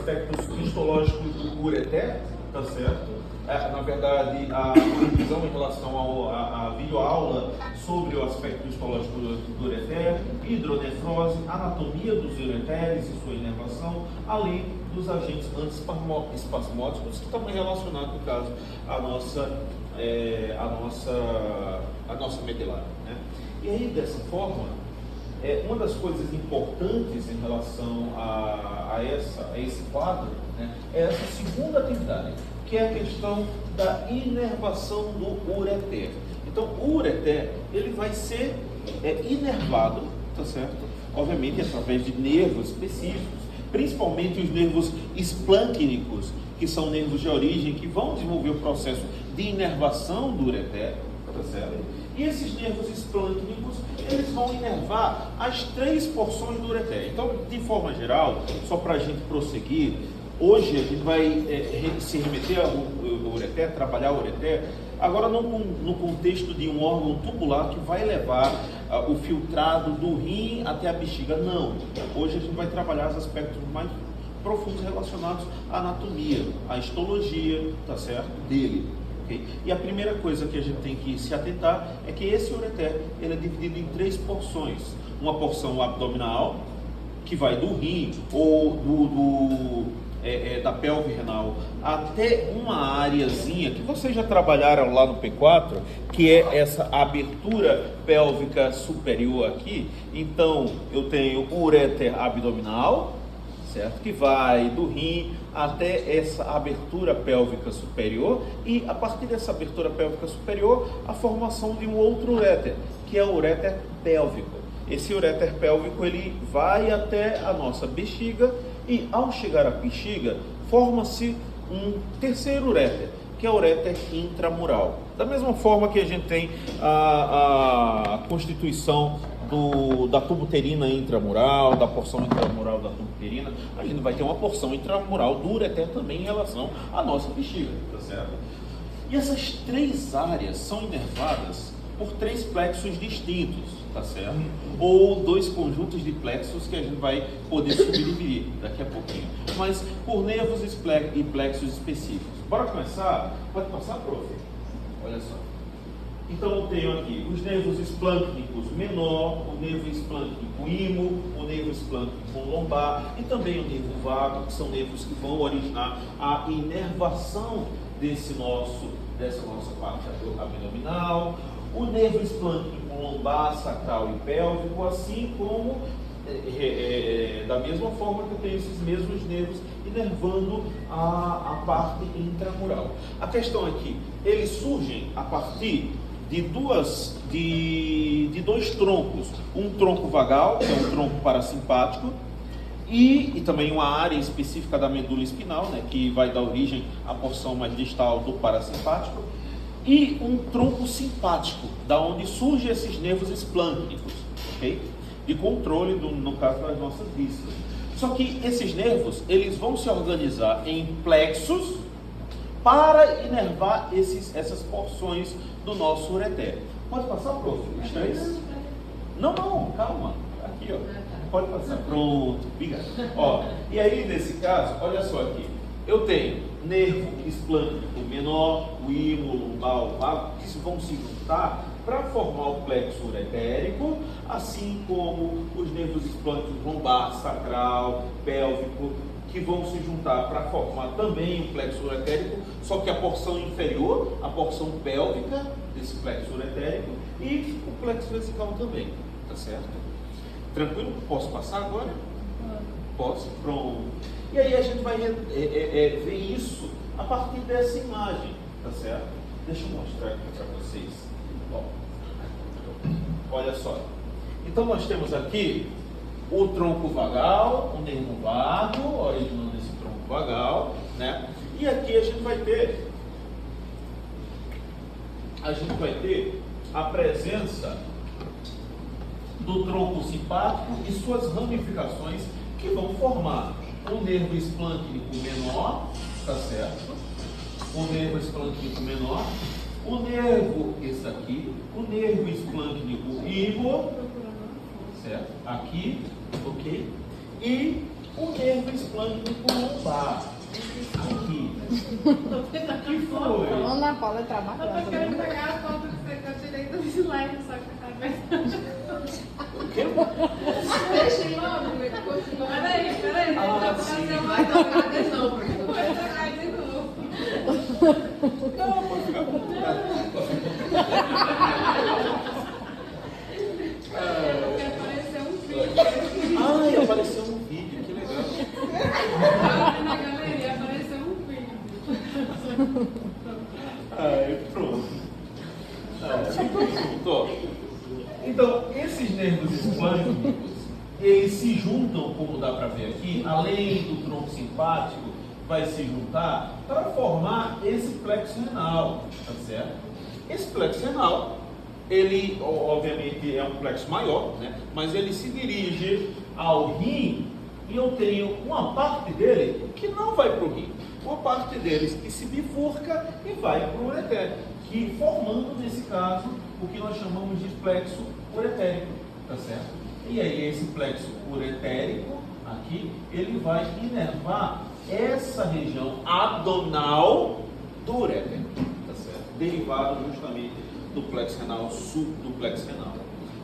aspectos histológicos do ureter, tá certo? Na verdade, a revisão em relação à videoaula sobre o aspecto histológico do ureter, hidronefrose, anatomia dos ureteres e sua inervação, além dos agentes antiespasmódicos que estão relacionados, no caso, à nossa medular, né? E aí, dessa forma, uma das coisas importantes em relação a esse quadro, né, é essa segunda atividade, que é a questão da inervação do ureter. Então, o ureter, ele vai ser inervado, tá certo? Obviamente, através de nervos específicos, principalmente os nervos esplâncnicos, que são nervos de origem, que vão desenvolver o processo de inervação do ureter, tá certo? E esses nervos esplâncnicos, eles vão inervar as 3 porções do ureter. Então, de forma geral, só para a gente prosseguir, hoje a gente vai se remeter ao ureter, trabalhar o ureter, agora não no contexto de um órgão tubular que vai levar o filtrado do rim até a bexiga, não. Hoje a gente vai trabalhar os aspectos mais profundos relacionados à anatomia, à histologia, tá certo? Dele. Okay? E a primeira coisa que a gente tem que se atentar é que esse ureter, ele é dividido em 3 porções. Uma porção abdominal, que vai do rim ou da pelve renal até uma areazinha que vocês já trabalharam lá no P4, que é essa abertura pélvica superior aqui. Então, eu tenho o ureter abdominal, certo? Que vai do rim até essa abertura pélvica superior, e a partir dessa abertura pélvica superior, a formação de um outro ureter, que é o ureter pélvico. Esse ureter pélvico, ele vai até a nossa bexiga, e ao chegar à bexiga, forma-se um terceiro ureter, que é o ureter intramural. Da mesma forma que a gente tem a constituição da tubuterina intramural, da porção intramural da tubuterina, a gente vai ter uma porção intramural do ureter também em relação à nossa bexiga, tá certo? E essas 3 áreas são inervadas por 3 plexos distintos, tá certo? Ou 2 conjuntos de plexos que a gente vai poder subdividir daqui a pouquinho, mas por nervos e plexos específicos. Bora começar? Pode passar, prof? Olha só. Então eu tenho aqui os nervos esplâncnicos menor, o nervo esplâncnico imo, o nervo esplâncnico lombar e também o nervo vago, que são nervos que vão originar a inervação dessa nossa parte abdominal, o nervo esplâncnico lombar, sacral e pélvico, assim como da mesma forma que eu tenho esses mesmos nervos inervando a parte intramural. A questão é que eles surgem a partir de dois troncos, um tronco vagal, que é um tronco parasimpático, e também uma área específica da medula espinal, né, que vai dar origem à porção mais distal do parasimpático, e um tronco simpático, da onde surgem esses nervos esplâncnicos, ok? De controle, no caso das nossas vísceras. Só que esses nervos, eles vão se organizar em plexos para inervar essas porções do nosso ureter. Pode passar, prof? Os 3? Não, calma. Aqui, ó. Pode passar. Pronto. Obrigado. Ó, e aí, nesse caso, olha só aqui. Eu tenho nervo esplâncnico menor, o imo, o lombar, o vago, que vão se juntar para formar o plexo uretérico, assim como os nervos esplâncnicos lombar, sacral, pélvico, que vão se juntar para formar também o plexo uretérico, só que a porção inferior, a porção pélvica desse plexo uretérico, e o plexo vesical também, tá certo? Tranquilo? Posso passar agora? Posso? Pronto. E aí a gente vai ver isso a partir dessa imagem, tá certo? Deixa eu mostrar aqui para vocês. Ó, olha só. Então nós temos aqui o tronco vagal, o nervo vago, originando esse tronco vagal, né? E aqui a gente vai ter a presença do tronco simpático e suas ramificações que vão formar o nervo esplâncnico menor, tá certo? O nervo esplâncnico menor, o nervo, esse aqui, o nervo esplâncnico imo, certo? Aqui, ok? E o nervo esplâncnico lombar. Aqui. Que foi? Ana Paula é trabalhando. Eu tô querendo pegar a foto que eu tirei do slide, só que tá aberto. O quê? Deixa logo, continua. Peraí, deixa eu fazer uma tocar de novo. Vou tocar de novo. Não, pode ficar com Porque apareceu um vídeo. Ai, apareceu um vídeo, que legal. Olha na galeria, apareceu um vídeo. Pronto. Pronto. Então, esses nervos esplâncnicos, eles se juntam, como dá para ver aqui, além do tronco simpático, vai se juntar para formar esse plexo renal, tá certo? Esse plexo renal, ele obviamente é um plexo maior, né? Mas ele se dirige ao rim e eu tenho uma parte dele que não vai para o rim, uma parte deles que se bifurca e vai para o ureter, que formando nesse caso o que nós chamamos de plexo uretérico, tá certo? E aí esse plexo uretérico aqui, ele vai inervar essa região abdominal do ureter, tá certo? Derivado justamente do plexo renal, subduplexo renal.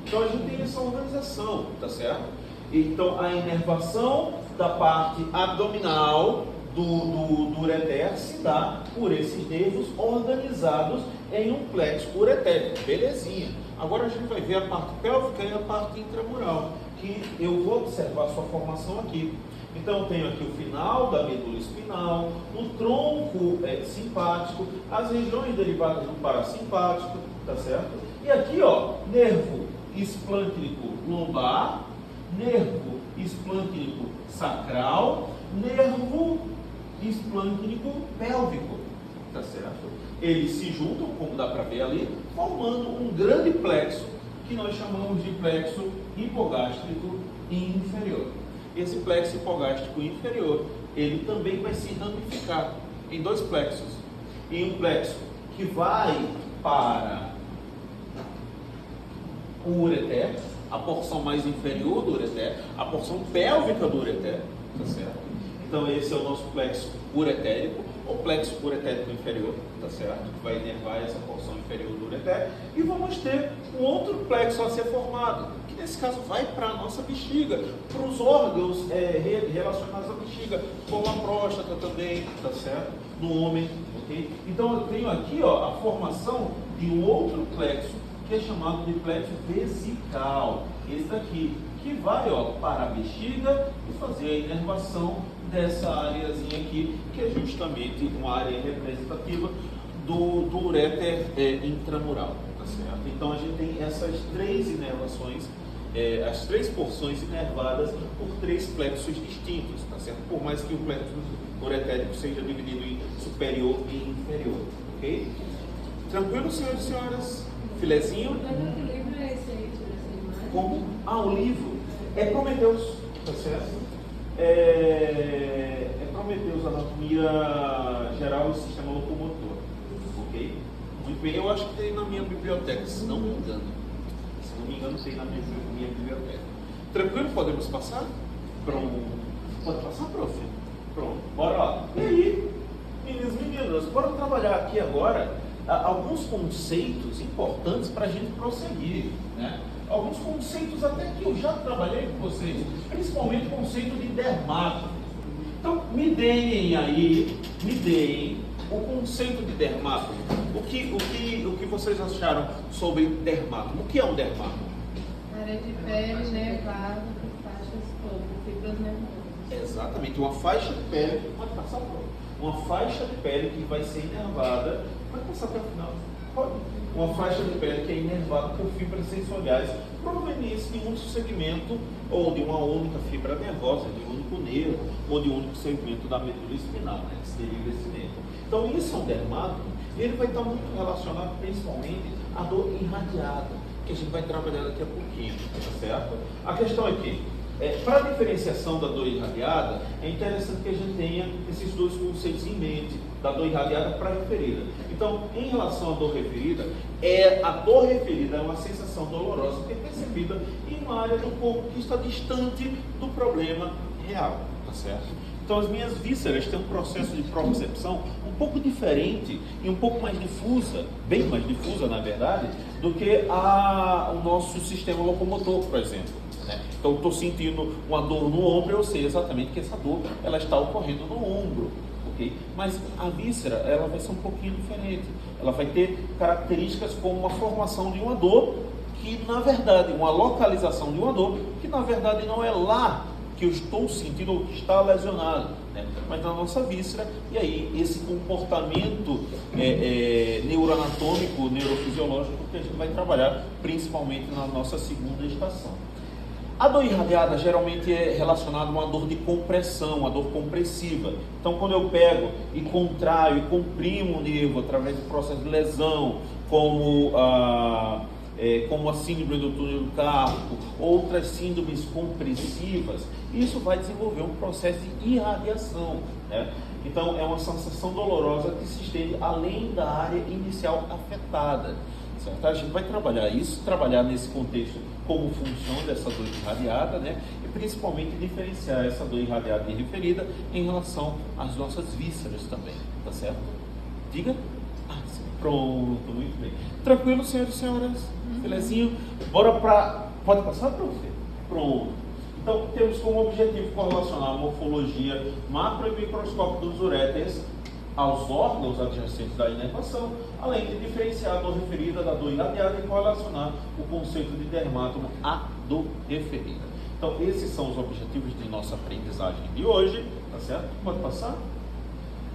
Então a gente tem essa organização, tá certo? Então a inervação da parte abdominal do ureter se dá por esses nervos organizados em um plexo uretérico. Belezinha. Agora a gente vai ver a parte pélvica e a parte intramural, que eu vou observar a sua formação aqui. Então eu tenho aqui o final da medula espinal, o tronco simpático, as regiões derivadas do parasimpático, tá certo? E aqui, ó, nervo esplâncnico lombar, nervo esplâncnico sacral, nervo esplâncnico pélvico, tá certo? Eles se juntam, como dá para ver ali, formando um grande plexo que nós chamamos de plexo hipogástrico inferior. Esse plexo hipogástrico inferior, ele também vai se ramificar em dois plexos. Em um plexo que vai para o ureter, a porção mais inferior do ureter, a porção pélvica do ureter, tá certo? Então esse é o nosso plexo uretérico, ou plexo uretérico inferior, tá certo? Que vai inervar essa porção inferior do ureter. E vamos ter um outro plexo a ser formado, que nesse caso vai para a nossa bexiga, para os órgãos relacionados à bexiga, como a próstata também, tá certo? No homem, ok? Então eu tenho aqui, ó, a formação de um outro plexo, que é chamado de plexo vesical, esse daqui, que vai, ó, para a bexiga e fazer a inervação dessa áreazinha aqui, que é justamente uma área representativa do ureter intramural, tá certo? Então a gente tem essas três inervações, as três porções inervadas por três plexos distintos, tá certo? Por mais que o plexo uretérico seja dividido em superior e inferior, ok? Tranquilo, senhores e senhoras? Filezinho? Que livro é esse aí, tira essa imagem? Como? O livro é Prometeus, tá certo? É Prometeus, Anatomia Geral e Sistema Locomotor, ok? Muito bem, eu acho que tem na minha biblioteca, se não me engano. Se não me engano, tem na minha biblioteca. Tranquilo? Podemos passar? Pronto. Pode passar, prof? Pronto, bora lá. E aí, meninos e meninas, bora trabalhar aqui agora alguns conceitos importantes para a gente prosseguir, né? Alguns conceitos até que eu já trabalhei com vocês, principalmente o conceito de dermato. Então, me deem o conceito de dermato. O que vocês acharam sobre dermato? O que é um dermato? Área de pele nervada por faixas ou fibras nervosas. Exatamente, uma faixa de pele, pode passar por uma faixa de pele que vai ser inervada, pode passar até o final, pode. Uma faixa de pele que é inervada por fibras sensoriais provenientes de um único segmento ou de uma única fibra nervosa, de um único nervo ou de um único segmento da medula espinal, né, que se deriva desse nervo. Então isso é um dermato, e ele vai estar muito relacionado principalmente à dor irradiada, que a gente vai trabalhar daqui a pouquinho, tá certo? A questão é que, para a diferenciação da dor irradiada, é interessante que a gente tenha esses dois conceitos em mente, da dor irradiada para a referida. Então, em relação à dor referida, a dor referida é uma sensação dolorosa que é percebida em uma área do corpo que está distante do problema real, tá certo? Então as minhas vísceras têm um processo de propriocepção um pouco diferente e um pouco mais difusa, bem mais difusa na verdade, do que o nosso sistema locomotor, por exemplo, né? Então eu estou sentindo uma dor no ombro, eu sei exatamente que essa dor ela está ocorrendo no ombro, ok? Mas a víscera ela vai ser um pouquinho diferente, ela vai ter características como uma formação de uma dor, que na verdade, uma localização de uma dor, que na verdade não é lá que eu estou sentindo ou que está lesionado, né? Mas na nossa víscera, e aí esse comportamento neuroanatômico, neurofisiológico que a gente vai trabalhar principalmente na nossa segunda estação. A dor irradiada geralmente é relacionada a uma dor de compressão, uma dor compressiva. Então quando eu pego e contraio e comprimo o nervo através do processo de lesão, como a síndrome do túnel do carpo, outras síndromes compressivas, isso vai desenvolver um processo de irradiação, né? Então é uma sensação dolorosa que se estende além da área inicial afetada, certo? A gente vai trabalhar isso, trabalhar nesse contexto como função dessa dor irradiada, né? E principalmente diferenciar essa dor irradiada e referida em relação às nossas vísceras também, tá certo? Diga? Sim. Pronto, muito bem. Tranquilo, senhores e senhoras? Belezinho? Bora para... Pode passar para você? Pronto. Então, temos como objetivo correlacionar a morfologia macro e microscópica dos uréteres aos órgãos adjacentes da inervação, além de diferenciar a dor referida da dor irradiada e correlacionar o conceito de dermátomo à dor referida. Então, esses são os objetivos de nossa aprendizagem de hoje, tá certo? Pode passar?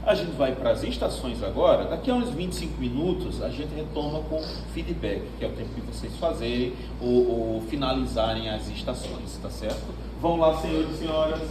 A gente vai para as estações agora. Daqui a uns 25 minutos a gente retoma com feedback, que é o tempo que vocês fazerem ou finalizarem as estações, tá certo? Vão lá, senhores e senhoras.